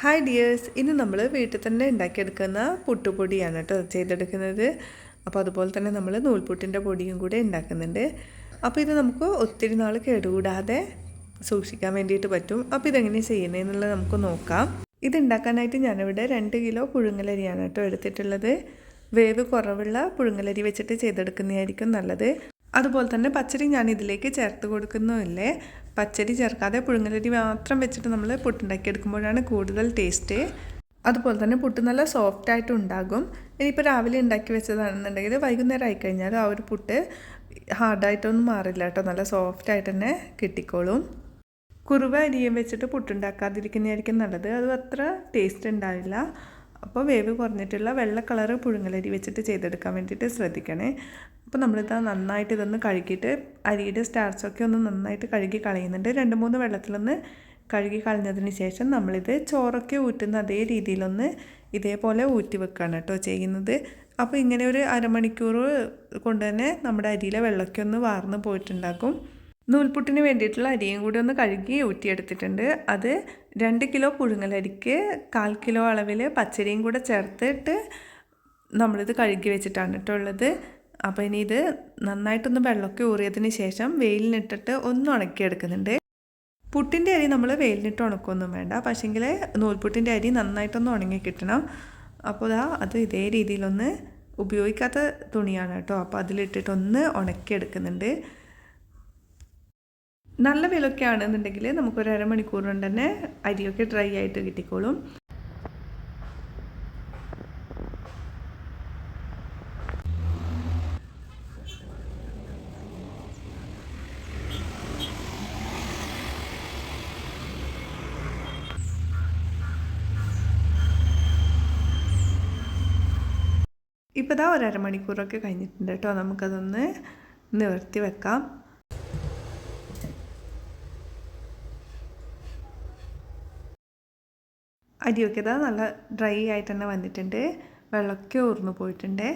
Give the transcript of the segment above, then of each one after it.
Hi dears, ഇന്ന് നമ്മൾ വീട്ടിൽ തന്നെ ഉണ്ടാക്കിയെടുക്കുന്ന പുട്ടുപൊടിയാണ് കേട്ടോ ചെയ്തെടുക്കുന്നത്. അപ്പോൾ അതുപോലെ തന്നെ നമ്മൾ നൂൽപുട്ടിൻ്റെ പൊടിയും കൂടെ ഉണ്ടാക്കുന്നുണ്ട്. അപ്പോൾ ഇത് നമുക്ക് ഒത്തിരി നാൾ കേടുകൂടാതെ സൂക്ഷിക്കാൻ വേണ്ടിയിട്ട് പറ്റും. അപ്പോൾ ഇതെങ്ങനെ ചെയ്യുന്നതെന്നുള്ളത് നമുക്ക് നോക്കാം. ഇതുണ്ടാക്കാനായിട്ട് ഞാനിവിടെ 2 കിലോ പുഴുങ്ങലരിയാണ് കേട്ടോ എടുത്തിട്ടുള്ളത്. വേവ് കുറവുള്ള പുഴുങ്ങലരി വെച്ചിട്ട് ചെയ്തെടുക്കുന്നതായിരിക്കും നല്ലത്. അതുപോലെ തന്നെ പച്ചരി ഞാൻ ഇതിലേക്ക് ചേർത്ത് കൊടുക്കുന്നുമില്ലേ. പച്ചരി ചേർക്കാതെ പുഴുങ്ങലരി മാത്രം വെച്ചിട്ട് നമ്മൾ പുട്ടുണ്ടാക്കി എടുക്കുമ്പോഴാണ് കൂടുതൽ ടേസ്റ്റ്. അതുപോലെ തന്നെ പുട്ട് നല്ല സോഫ്റ്റ് ആയിട്ട് ഉണ്ടാകും. ഇനിയിപ്പോൾ രാവിലെ ഉണ്ടാക്കി വെച്ചതാണെന്നുണ്ടെങ്കിൽ വൈകുന്നേരം ആയിക്കഴിഞ്ഞാൽ ആ ഒരു പുട്ട് ഹാർഡായിട്ടൊന്നും മാറില്ല കേട്ടോ, നല്ല സോഫ്റ്റ് ആയിട്ട് തന്നെ കിട്ടിക്കോളും. കുറുവ അരിയും വെച്ചിട്ട് പുട്ടുണ്ടാക്കാതിരിക്കുന്നതായിരിക്കും നല്ലത്, അത് അത്ര ടേസ്റ്റ് ഉണ്ടാവില്ല. അപ്പോൾ വേവ് കുറഞ്ഞിട്ടുള്ള വെള്ള കളർ പുഴുങ്ങലരി വെച്ചിട്ട് ചെയ്തെടുക്കാൻ വേണ്ടിയിട്ട് ശ്രദ്ധിക്കണേ. അപ്പോൾ നമ്മളിത് നന്നായിട്ട് ഇതൊന്ന് കഴുകിയിട്ട് അരിയുടെ സ്റ്റാർച്ചൊക്കെ ഒന്ന് നന്നായിട്ട് കഴുകി കളയുന്നുണ്ട്. 2-3 വെള്ളത്തിലൊന്ന് കഴുകി കളഞ്ഞതിന് ശേഷം നമ്മളിത് ചോറൊക്കെ ഊറ്റുന്ന അതേ രീതിയിലൊന്ന് ഇതേപോലെ ഊറ്റി വെക്കുകയാണ് കേട്ടോ ചെയ്യുന്നത്. അപ്പോൾ ഇങ്ങനെ ഒരു അരമണിക്കൂർ കൊണ്ട് തന്നെ നമ്മുടെ അരിയിലെ വെള്ളമൊക്കെ ഒന്ന് വാർന്ന് പോയിട്ടുണ്ടാകും. നൂൽപുട്ടിന് വേണ്ടിയിട്ടുള്ള അരിയും കൂടി ഒന്ന് കഴുകി ഊറ്റിയെടുത്തിട്ടുണ്ട്. അത് 2 കിലോ പുഴുങ്ങലരിക്ക് 1/4 കിലോ അളവിൽ പച്ചരിയും കൂടെ ചേർത്തിട്ട് നമ്മളിത് കഴുകി വെച്ചിട്ടാണ് കേട്ടോ ഉള്ളത്. അപ്പോൾ ഇനി ഇത് നന്നായിട്ടൊന്ന് വെള്ളമൊക്കെ ഊറിയതിന് ശേഷം വെയിലിനിട്ടിട്ട് ഒന്ന് ഉണക്കിയെടുക്കുന്നുണ്ട്. പുട്ടിൻ്റെ അരി നമ്മൾ വെയിലിനിട്ട് ഉണക്കൊന്നും വേണ്ട, പക്ഷേങ്കിൽ നൂൽപുട്ടിൻ്റെ അരി നന്നായിട്ടൊന്ന് ഉണങ്ങി കിട്ടണം. അപ്പോൾ അത് ഇതേ രീതിയിലൊന്ന് ഉപയോഗിക്കാത്ത തുണിയാണ് കേട്ടോ, അപ്പോൾ അതിലിട്ടിട്ടൊന്ന് ഉണക്കിയെടുക്കുന്നുണ്ട്. നല്ല വെയിലൊക്കെ ആണെന്നുണ്ടെങ്കിൽ നമുക്കൊരു അരമണിക്കൂർ കൊണ്ട് തന്നെ അരിയൊക്കെ ഡ്രൈ ആയിട്ട് കിട്ടിക്കോളും. ഇപ്പോൾ ഒരു അരമണിക്കൂറൊക്കെ കഴിഞ്ഞിട്ടുണ്ട് കേട്ടോ, നമുക്കതൊന്ന് നിവർത്തി വെക്കാം. അരിയൊക്കെ നല്ല ഡ്രൈ ആയിട്ട് തന്നെ വന്നിട്ടുണ്ട്, വെള്ളമൊക്കെ ഊർന്നു പോയിട്ടുണ്ട്.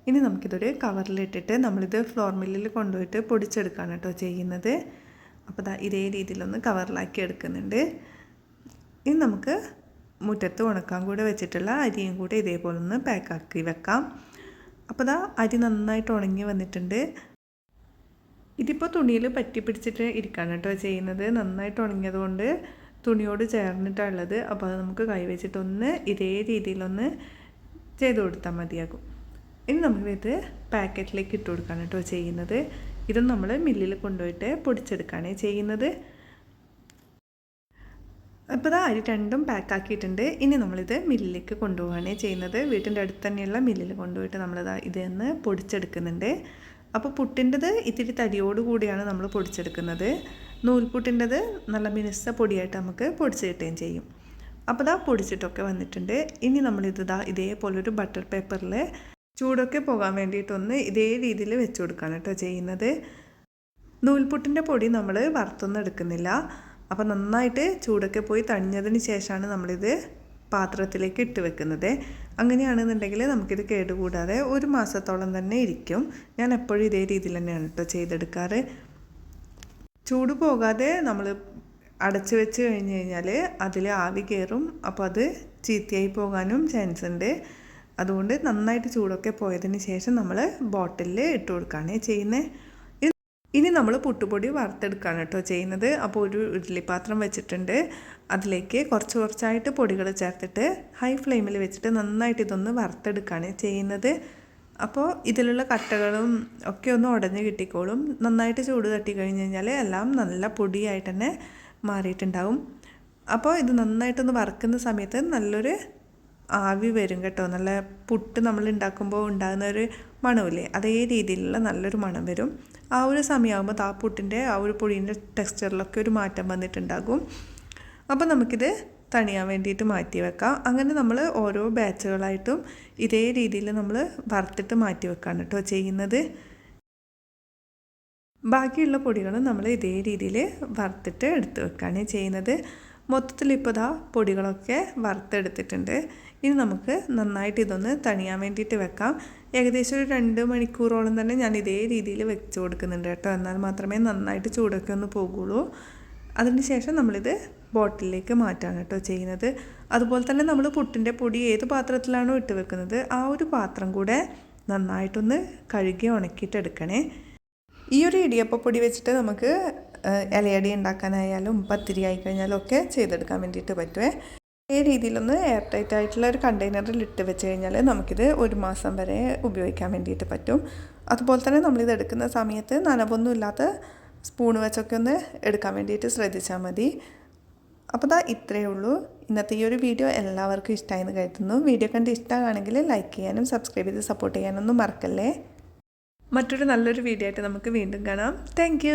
ഇനി നമുക്കിതൊരു കവറിലിട്ടിട്ട് നമ്മളിത് ഫ്ലോർ മില്ലിൽ കൊണ്ടുപോയിട്ട് പൊടിച്ചെടുക്കുകയാണ് കേട്ടോ ചെയ്യുന്നത്. അപ്പോൾ ഇതേ രീതിയിലൊന്ന് കവറിലാക്കി എടുക്കുന്നുണ്ട്. ഇനി നമുക്ക് മുറ്റത്ത് ഉണക്കാൻ കൂടെ വെച്ചിട്ടുള്ള അരിയും കൂടെ ഇതേപോലെ ഒന്ന് പാക്കാക്കി വെക്കാം. അപ്പോൾ അരി നന്നായിട്ട് ഉണങ്ങി വന്നിട്ടുണ്ട്. ഇതിപ്പോൾ തുണിയിൽ പറ്റി പിടിച്ചിട്ട് ഇരിക്കുകയാണ് കേട്ടോ ചെയ്യുന്നത്. നന്നായിട്ട് ഉണങ്ങിയതുകൊണ്ട് തുണിയോട് ചേർന്നിട്ടുള്ളത്. അപ്പോൾ അത് നമുക്ക് കൈവച്ചിട്ടൊന്ന് ഇതേ രീതിയിലൊന്ന് ചെയ്ത് കൊടുത്താൽ മതിയാകും. ഇനി നമുക്കിത് പാക്കറ്റിലേക്ക് ഇട്ട് കൊടുക്കുകയാണ് കേട്ടോ ചെയ്യുന്നത്. ഇതും നമ്മൾ മില്ലിൽ കൊണ്ടുപോയിട്ട് പൊടിച്ചെടുക്കുകയാണ് ചെയ്യുന്നത്. അപ്പോൾ അരി രണ്ടും പാക്കാക്കിയിട്ടുണ്ട്. ഇനി നമ്മളിത് മില്ലിലേക്ക് കൊണ്ടുപോവുകയാണ് ചെയ്യുന്നത്. വീട്ടിൻ്റെ അടുത്ത് തന്നെയുള്ള മില്ലിൽ കൊണ്ടുപോയിട്ട് ഇതൊന്ന് പൊടിച്ചെടുക്കുന്നുണ്ട്. അപ്പോൾ പുട്ടിൻ്റെത് ഇത്തിരി തടിയോടുകൂടിയാണ് നമ്മൾ പൊടിച്ചെടുക്കുന്നത്. നൂൽപുട്ടിൻ്റെത് നല്ല മിനുസ പൊടിയായിട്ട് നമുക്ക് പൊടിച്ച് കിട്ടുകയും ചെയ്യും. അപ്പോൾ പൊടിച്ചിട്ടൊക്കെ വന്നിട്ടുണ്ട്. ഇനി നമ്മളിത് ഇതേപോലൊരു ബട്ടർ പേപ്പറിൽ ചൂടൊക്കെ പോകാൻ വേണ്ടിയിട്ടൊന്ന് ഇതേ രീതിയിൽ വെച്ച് കൊടുക്കുകയാണ് കേട്ടോ ചെയ്യുന്നത്. നൂൽപുട്ടിൻ്റെ പൊടി നമ്മൾ വറുത്തൊന്നും എടുക്കുന്നില്ല. അപ്പോൾ നന്നായിട്ട് ചൂടൊക്കെ പോയി തണിഞ്ഞതിന് ശേഷമാണ് നമ്മളിത് പാത്രത്തിലേക്ക് ഇട്ട് വെക്കുന്നത്. അങ്ങനെയാണെന്നുണ്ടെങ്കിൽ നമുക്കിത് കേടുകൂടാതെ 1 മാസത്തോളം തന്നെ ഇരിക്കും. ഞാൻ എപ്പോഴും ഇതേ രീതിയിൽ തന്നെയാണ് കേട്ടോ ചെയ്തെടുക്കാറ്. ചൂട് പോകാതെ നമ്മൾ അടച്ച് വെച്ച് കഴിഞ്ഞ് കഴിഞ്ഞാൽ അതിൽ ആവി കയറും. അപ്പോൾ അത് ചീത്തയായി പോകാനും ചാൻസ് ഉണ്ട്. അതുകൊണ്ട് നന്നായിട്ട് ചൂടൊക്കെ പോയതിന് ശേഷം നമ്മൾ ബോട്ടിലിൽ ഇട്ട് കൊടുക്കുകയാണ് ചെയ്യുന്നത്. ഇനി നമ്മൾ പുട്ടുപൊടി വറുത്തെടുക്കുകയാണ് കേട്ടോ ചെയ്യുന്നത്. അപ്പോൾ ഒരു ഇഡ്ഡലിപ്പാത്രം വെച്ചിട്ടുണ്ട്. അതിലേക്ക് കുറച്ചായിട്ട് പൊടികൾ ചേർത്തിട്ട് ഹൈ ഫ്ലെയിമിൽ വെച്ചിട്ട് നന്നായിട്ട് ഇതൊന്ന് വറുത്തെടുക്കുകയാണ് ചെയ്യുന്നത്. അപ്പോൾ ഇതിലുള്ള കട്ടകളും ഒക്കെ ഒന്ന് ഉടഞ്ഞ് കിട്ടിക്കോളും. നന്നായിട്ട് ചൂട് തട്ടി കഴിഞ്ഞ് കഴിഞ്ഞാൽ എല്ലാം നല്ല പൊടിയായിട്ട് തന്നെ മാറിയിട്ടുണ്ടാവും. അപ്പോൾ ഇത് നന്നായിട്ടൊന്ന് വറുക്കുന്ന സമയത്ത് നല്ലൊരു ആവി വരും കേട്ടോ. നല്ല പുട്ട് നമ്മൾ ഉണ്ടാക്കുമ്പോൾ ഉണ്ടാകുന്ന ഒരു മണമില്ലേ, അതേ രീതിയിലുള്ള നല്ലൊരു മണം വരും. ആ ഒരു സമയമാകുമ്പോൾ പുട്ടിൻ്റെ ആ ഒരു പൊടിൻ്റെ ടെക്സ്ചറിലൊക്കെ ഒരു മാറ്റം വന്നിട്ടുണ്ടാകും. അപ്പോൾ നമുക്കിത് തണിയാൻ വേണ്ടിയിട്ട് മാറ്റി വെക്കാം. അങ്ങനെ നമ്മൾ ഓരോ ബാച്ചുകളായിട്ടും ഇതേ രീതിയിൽ നമ്മൾ വറുത്തിട്ട് മാറ്റി വെക്കാണ് കേട്ടോ ചെയ്യുന്നത്. ബാക്കിയുള്ള പൊടികൾ നമ്മൾ ഇതേ രീതിയിൽ വറുത്തിട്ട് എടുത്ത് വെക്കുകയാണ് ചെയ്യുന്നത്. മൊത്തത്തിൽ ഇപ്പോൾ പൊടികളൊക്കെ വറുത്തെടുത്തിട്ടുണ്ട്. ഇനി നമുക്ക് നന്നായിട്ട് ഇതൊന്ന് തണിയാൻ വേണ്ടിയിട്ട് വെക്കാം. ഏകദേശം ഒരു 2 മണിക്കൂറോളം തന്നെ ഞാൻ ഇതേ രീതിയിൽ വെച്ച് കൊടുക്കുന്നുണ്ട് കേട്ടോ. എന്നാൽ മാത്രമേ നന്നായിട്ട് ചൂടൊക്കെ ഒന്ന് പോകുള്ളൂ. അതിന് ശേഷം നമ്മളിത് ബോട്ടിലേക്ക് മാറ്റാണ് കേട്ടോ ചെയ്യുന്നത്. അതുപോലെ തന്നെ നമ്മൾ പുട്ടിൻ്റെ പൊടി ഏത് പാത്രത്തിലാണോ ഇട്ട് വെക്കുന്നത് ആ ഒരു പാത്രം കൂടെ നന്നായിട്ടൊന്ന് കഴുകി ഉണക്കിയിട്ടെടുക്കണേ. ഈ ഒരു ഇടിയപ്പപ്പൊടി വെച്ചിട്ട് നമുക്ക് ഇലയടി ഉണ്ടാക്കാനായാലും പത്തിരി ആയിക്കഴിഞ്ഞാലും ഒക്കെ ചെയ്തെടുക്കാൻ വേണ്ടിയിട്ട് പറ്റുമേ. ഈ രീതിയിലൊന്ന് എയർ ടൈറ്റ് ആയിട്ടുള്ള ഒരു കണ്ടെയ്നറിൽ ഇട്ട് വെച്ച് കഴിഞ്ഞാൽ നമുക്കിത് 1 മാസം വരെ ഉപയോഗിക്കാൻ വേണ്ടിയിട്ട് പറ്റും. അതുപോലെ തന്നെ നമ്മളിത് എടുക്കുന്ന സമയത്ത് നനവൊന്നും ഇല്ലാത്ത സ്പൂൺ വെച്ചൊക്കെ ഒന്ന് എടുക്കാൻ വേണ്ടിയിട്ട് ശ്രദ്ധിച്ചാൽ മതി. അപ്പോൾ ഇത്രയേ ഉള്ളൂ. ഇന്നത്തെ ഈ ഒരു വീഡിയോ എല്ലാവർക്കും ഇഷ്ടമായെന്ന് കരുതുന്നു. വീഡിയോ കണ്ട് ഇഷ്ടമാണെങ്കിൽ ലൈക്ക് ചെയ്യാനും സബ്സ്ക്രൈബ് ചെയ്ത് സപ്പോർട്ട് ചെയ്യാനൊന്നും മറക്കല്ലേ. മറ്റൊരു നല്ലൊരു വീഡിയോ ആയിട്ട് നമുക്ക് വീണ്ടും കാണാം. താങ്ക്